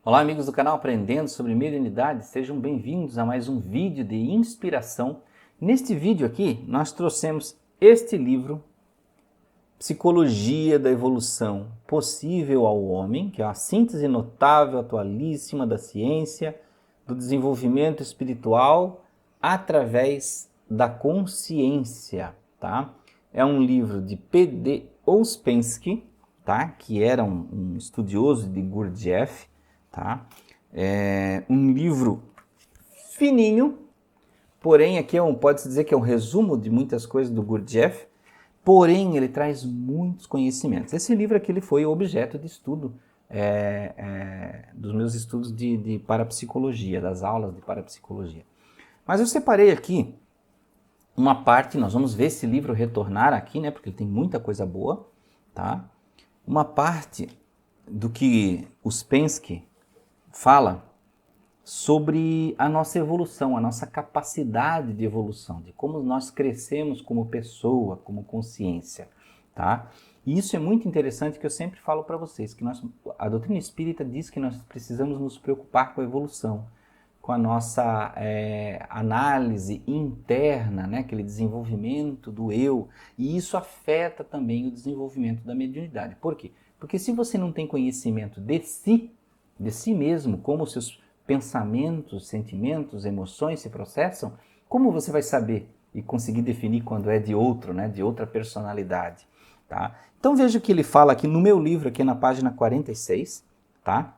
Olá amigos do canal Aprendendo sobre Mediunidade, sejam bem-vindos a mais um vídeo de inspiração. Neste vídeo aqui nós trouxemos este livro, Psicologia da Evolução Possível ao Homem, que é uma síntese notável, atualíssima da ciência, do desenvolvimento espiritual através da consciência, tá? É um livro de P.D. Ouspensky, tá? Que era um estudioso de Gurdjieff, tá? É um livro fininho, porém aqui pode-se dizer que é um resumo de muitas coisas do Gurdjieff, porém ele traz muitos conhecimentos. Esse livro aqui ele foi objeto de estudo dos meus estudos de parapsicologia, das aulas de parapsicologia. Mas eu separei aqui uma parte, nós vamos ver esse livro retornar aqui, né? Porque ele tem muita coisa boa, tá? Uma parte do que Ouspensky fala sobre a nossa evolução, a nossa capacidade de evolução, de como nós crescemos como pessoa, como consciência, tá? E isso é muito interessante que eu sempre falo para vocês, que a doutrina espírita diz que nós precisamos nos preocupar com a evolução, com a nossa análise interna, né? Aquele desenvolvimento do eu, e isso afeta também o desenvolvimento da mediunidade. Por quê? Porque se você não tem conhecimento de si mesmo, como os seus pensamentos, sentimentos, emoções se processam, como você vai saber e conseguir definir quando é de outro, né, de outra personalidade, tá? Então veja o que ele fala aqui no meu livro, aqui na página 46, tá?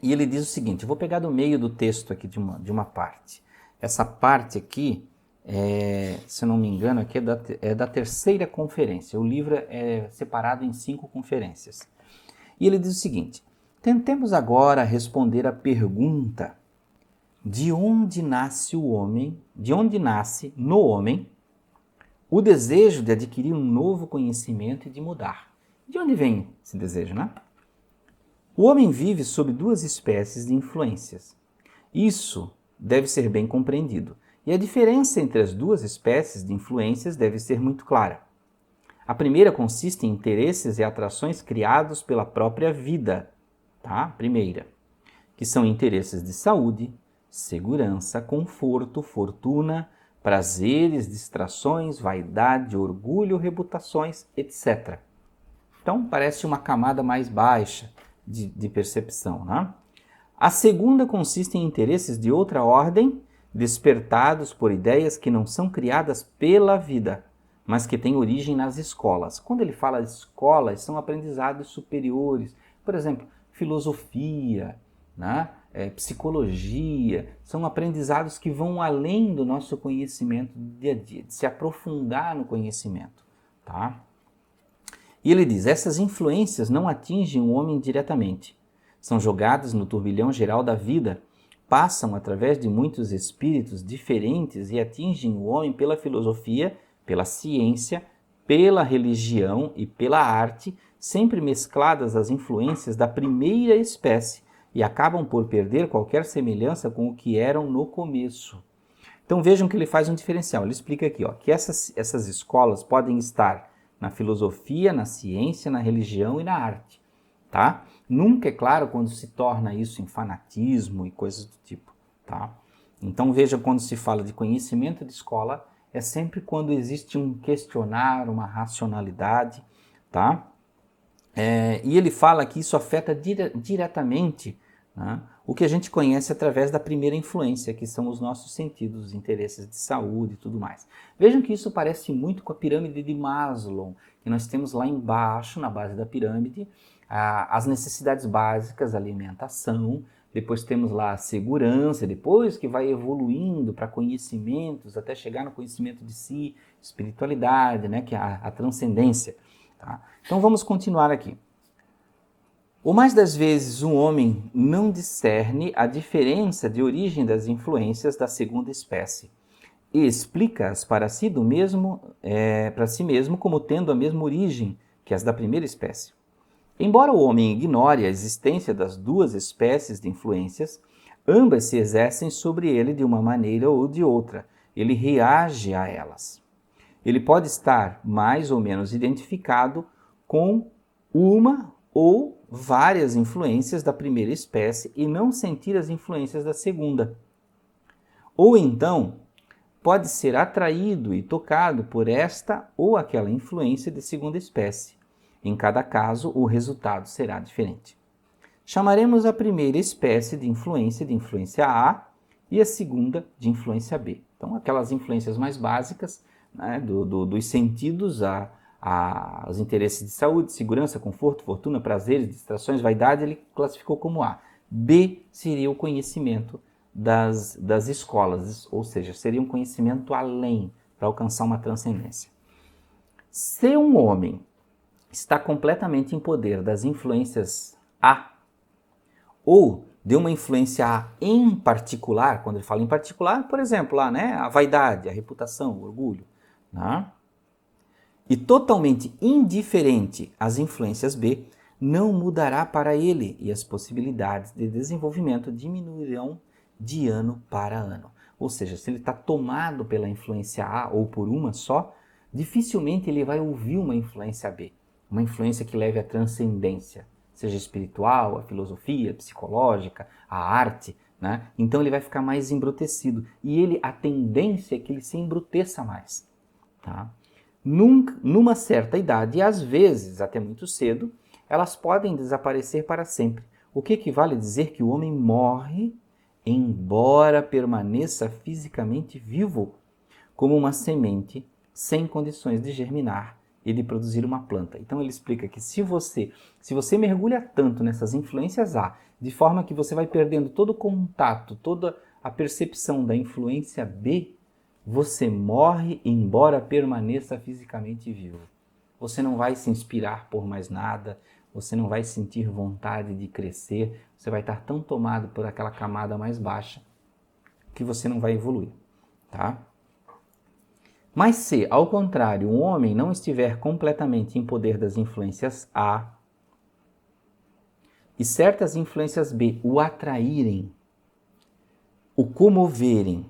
E ele diz o seguinte, eu vou pegar do meio do texto aqui de uma parte. Essa parte aqui, se eu não me engano, aqui é da terceira conferência. O livro é separado em 5 conferências. E ele diz o seguinte, tentemos agora responder à pergunta de onde nasce o homem, de onde nasce no homem o desejo de adquirir um novo conhecimento e de mudar. De onde vem esse desejo, né? O homem vive sob 2 espécies de influências. Isso deve ser bem compreendido. E a diferença entre as 2 espécies de influências deve ser muito clara. A primeira consiste em interesses e atrações criados pela própria vida, tá? Primeira, que são interesses de saúde, segurança, conforto, fortuna, prazeres, distrações, vaidade, orgulho, reputações, etc. Então, parece uma camada mais baixa de percepção, né? A segunda consiste em interesses de outra ordem, despertados por ideias que não são criadas pela vida, mas que têm origem nas escolas. Quando ele fala de escolas, são aprendizados superiores. Por exemplo, filosofia, né? Psicologia, são aprendizados que vão além do nosso conhecimento do dia a dia, de se aprofundar no conhecimento, tá? E ele diz, essas influências não atingem o homem diretamente, são jogadas no turbilhão geral da vida, passam através de muitos espíritos diferentes e atingem o homem pela filosofia, pela ciência, pela religião e pela arte, sempre mescladas às influências da primeira espécie e acabam por perder qualquer semelhança com o que eram no começo. Então vejam que ele faz um diferencial. Ele explica aqui, ó, que essas escolas podem estar na filosofia, na ciência, na religião e na arte, tá? Nunca é claro quando se torna isso em fanatismo e coisas do tipo, tá? Então veja, quando se fala de conhecimento de escola, é sempre quando existe um questionar, uma racionalidade, tá? E ele fala que isso afeta diretamente, né, o que a gente conhece através da primeira influência, que são os nossos sentidos, os interesses de saúde e tudo mais. Vejam que isso parece muito com a pirâmide de Maslow, que nós temos lá embaixo, na base da pirâmide, as necessidades básicas, alimentação, depois temos lá a segurança, depois que vai evoluindo para conhecimentos, até chegar no conhecimento de si, espiritualidade, né, que é a transcendência. Tá? Então vamos continuar aqui. O mais das vezes um homem não discerne a diferença de origem das influências da segunda espécie e explica-as para si mesmo como tendo a mesma origem que as da primeira espécie. Embora o homem ignore a existência das 2 espécies de influências, ambas se exercem sobre ele de uma maneira ou de outra. Ele reage a elas. Ele pode estar mais ou menos identificado com uma ou várias influências da primeira espécie e não sentir as influências da segunda. Ou então, pode ser atraído e tocado por esta ou aquela influência de segunda espécie. Em cada caso, o resultado será diferente. Chamaremos a primeira espécie de influência A e a segunda de influência B. Então, aquelas influências mais básicas, né, dos sentidos, os interesses de saúde, segurança, conforto, fortuna, prazeres, distrações, vaidade, ele classificou como A. B seria o conhecimento das escolas, ou seja, seria um conhecimento além, para alcançar uma transcendência. Se um homem está completamente em poder das influências A, ou de uma influência A em particular, quando ele fala em particular, por exemplo, lá, né, a vaidade, a reputação, o orgulho, né? E totalmente indiferente às influências B, não mudará para ele e as possibilidades de desenvolvimento diminuirão de ano para ano. Ou seja, se ele está tomado pela influência A ou por uma só, dificilmente ele vai ouvir uma influência B, uma influência que leve à transcendência, seja espiritual, a filosofia, psicológica, a arte, né? Então ele vai ficar mais embrutecido e a tendência é que ele se embruteça mais, tá? Numa certa idade, e às vezes até muito cedo, elas podem desaparecer para sempre, o que equivale a dizer que o homem morre embora permaneça fisicamente vivo, como uma semente sem condições de germinar e de produzir uma planta. Então ele explica que se você mergulha tanto nessas influências A, de forma que você vai perdendo todo o contato, toda a percepção da influência B, você morre embora permaneça fisicamente vivo. Você não vai se inspirar por mais nada, você não vai sentir vontade de crescer, você vai estar tão tomado por aquela camada mais baixa que você não vai evoluir, tá? Mas se, ao contrário, um homem não estiver completamente em poder das influências A e certas influências B o atraírem, o comoverem,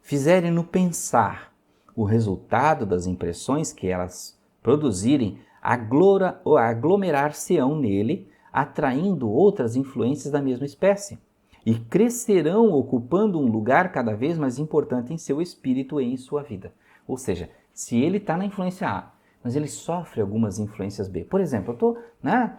fizerem-no pensar, o resultado das impressões que elas produzirem aglomerar-se-ão nele, atraindo outras influências da mesma espécie, e crescerão ocupando um lugar cada vez mais importante em seu espírito e em sua vida. Ou seja, se ele está na influência A, mas ele sofre algumas influências B. Por exemplo, eu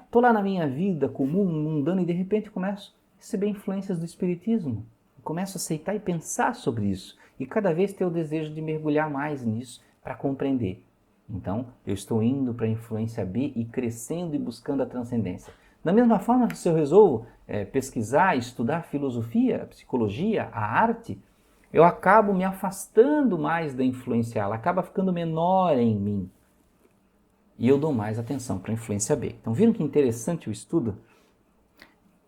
tô lá na minha vida comum, mundana, e de repente começo a receber influências do espiritismo. Começo a aceitar e pensar sobre isso. E cada vez ter o desejo de mergulhar mais nisso para compreender. Então, eu estou indo para a influência B e crescendo e buscando a transcendência. Da mesma forma, se eu resolvo pesquisar, estudar filosofia, psicologia, a arte, eu acabo me afastando mais da influência A, ela acaba ficando menor em mim. E eu dou mais atenção para a influência B. Então, viram que interessante o estudo?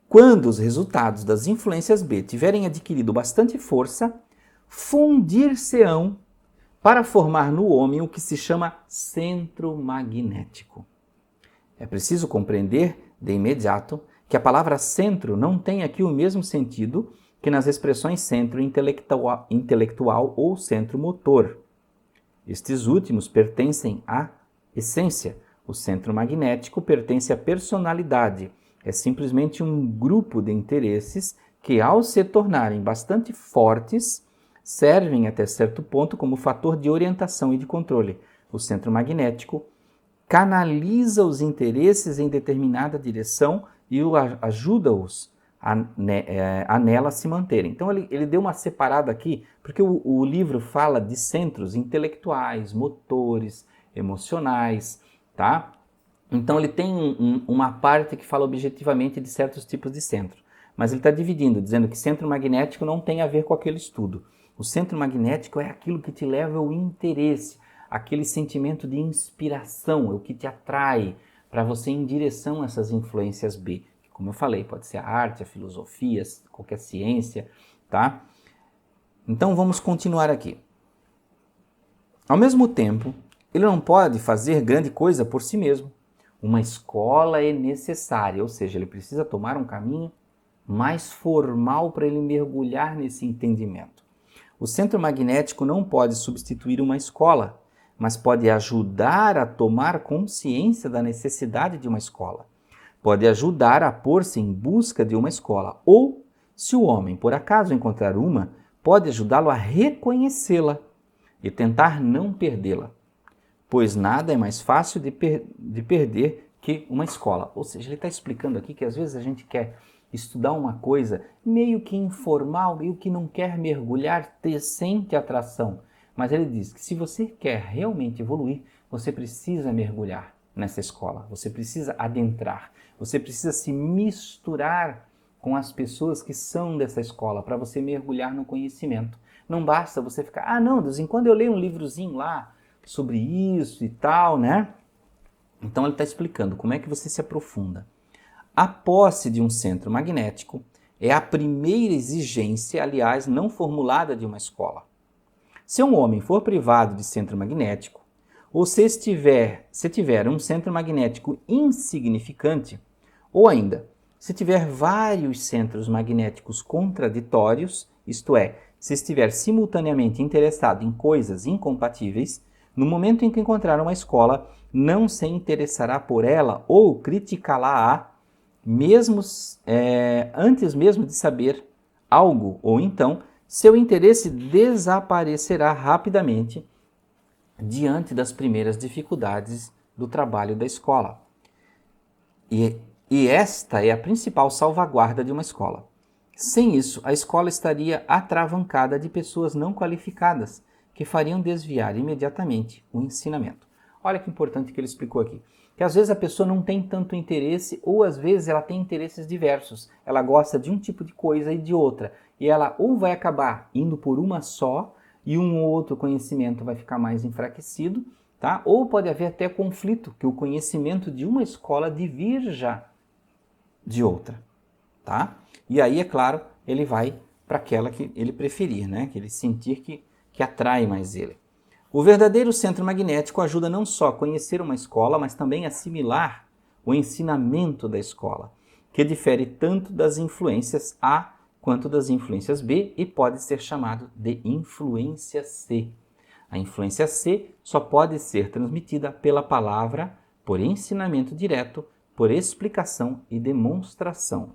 Quando os resultados das influências B tiverem adquirido bastante força, fundir-se-ão para formar no homem o que se chama centro magnético. É preciso compreender, de imediato, que a palavra centro não tem aqui o mesmo sentido que nas expressões centro intelectual ou centro motor. Estes últimos pertencem à essência. O centro magnético pertence à personalidade. É simplesmente um grupo de interesses que, ao se tornarem bastante fortes, servem até certo ponto como fator de orientação e de controle. O centro magnético canaliza os interesses em determinada direção e ajuda-os a nela se manterem. Então ele deu uma separada aqui, porque o livro fala de centros intelectuais, motores, emocionais, tá? Então ele tem uma parte que fala objetivamente de certos tipos de centro, mas ele está dividindo, dizendo que centro magnético não tem a ver com aquele estudo. O centro magnético é aquilo que te leva ao interesse, aquele sentimento de inspiração, é o que te atrai para você ir em direção a essas influências B. Como eu falei, pode ser a arte, a filosofia, qualquer ciência, tá? Então vamos continuar aqui. Ao mesmo tempo, ele não pode fazer grande coisa por si mesmo. Uma escola é necessária, ou seja, ele precisa tomar um caminho mais formal para ele mergulhar nesse entendimento. O centro magnético não pode substituir uma escola, mas pode ajudar a tomar consciência da necessidade de uma escola. pode ajudar a pôr-se em busca de uma escola. Ou, se o homem por acaso encontrar uma, pode ajudá-lo a reconhecê-la e tentar não perdê-la, pois nada é mais fácil de perder que uma escola. Ou seja, ele está explicando aqui que às vezes a gente quer estudar uma coisa meio que informal, meio que não quer mergulhar, sente atração. Mas ele diz que se você quer realmente evoluir, você precisa mergulhar nessa escola, você precisa adentrar, você precisa se misturar com as pessoas que são dessa escola para você mergulhar no conhecimento. Não basta você ficar, não, de vez em quando eu leio um livrozinho lá sobre isso e tal, né? Então ele está explicando como é que você se aprofunda. A posse de um centro magnético é a primeira exigência, aliás, não formulada de uma escola. Se um homem for privado de centro magnético, ou se tiver um centro magnético insignificante, ou ainda, se tiver vários centros magnéticos contraditórios, isto é, se estiver simultaneamente interessado em coisas incompatíveis, no momento em que encontrar uma escola, não se interessará por ela ou criticá-la-á, antes mesmo de saber algo, ou então seu interesse desaparecerá rapidamente diante das primeiras dificuldades do trabalho da escola. E esta é a principal salvaguarda de uma escola. Sem isso, a escola estaria atravancada de pessoas não qualificadas, que fariam desviar imediatamente o ensinamento. Olha que importante que ele explicou aqui. Que às vezes a pessoa não tem tanto interesse, ou às vezes ela tem interesses diversos. Ela gosta de um tipo de coisa e de outra. E ela ou vai acabar indo por uma só, e um ou outro conhecimento vai ficar mais enfraquecido, tá? Ou pode haver até conflito, que o conhecimento de uma escola divirja de outra, tá? E aí, é claro, ele vai para aquela que ele preferir, né? Que ele sentir que atrai mais ele. O verdadeiro centro magnético ajuda não só a conhecer uma escola, mas também a assimilar o ensinamento da escola, que difere tanto das influências A quanto das influências B e pode ser chamado de influência C. A influência C só pode ser transmitida pela palavra, por ensinamento direto, por explicação e demonstração.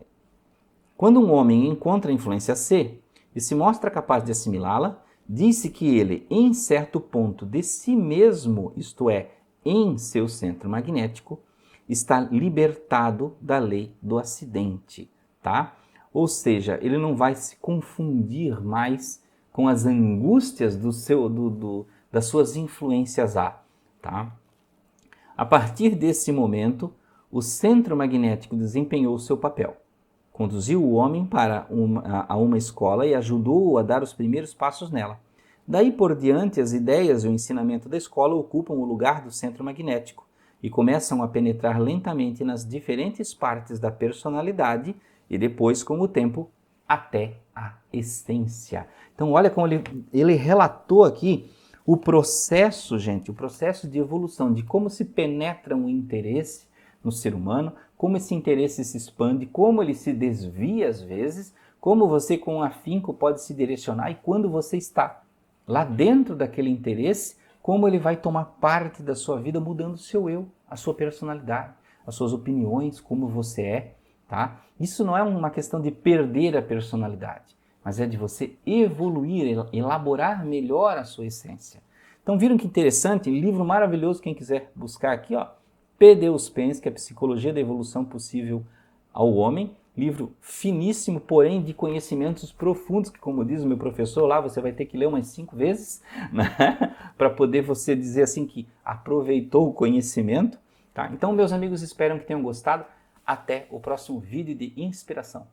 Quando um homem encontra a influência C e se mostra capaz de assimilá-la, diz-se que ele, em certo ponto de si mesmo, isto é, em seu centro magnético, está libertado da lei do acidente, tá? Ou seja, ele não vai se confundir mais com as angústias das suas influências A, tá? A partir desse momento, o centro magnético desempenhou o seu papel. Conduziu o homem para uma escola e ajudou-o a dar os primeiros passos nela. Daí por diante, as ideias e o ensinamento da escola ocupam o lugar do centro magnético e começam a penetrar lentamente nas diferentes partes da personalidade e depois, com o tempo, até a essência. Então, olha como ele relatou aqui o processo, gente, o processo de evolução, de como se penetra um interesse no ser humano, como esse interesse se expande, como ele se desvia às vezes, como você com afinco pode se direcionar e quando você está lá dentro daquele interesse, como ele vai tomar parte da sua vida mudando o seu eu, a sua personalidade, as suas opiniões, como você é, tá? Isso não é uma questão de perder a personalidade, mas é de você evoluir, elaborar melhor a sua essência. Então viram que interessante? Livro maravilhoso, quem quiser buscar aqui, ó, P. Deus Pensky, a Psicologia da Evolução Possível ao Homem. Livro finíssimo, porém de conhecimentos profundos, que como diz o meu professor lá, você vai ter que ler umas 5 vezes, né? Para poder você dizer assim que aproveitou o conhecimento. Tá? Então, meus amigos, espero que tenham gostado. Até o próximo vídeo de inspiração.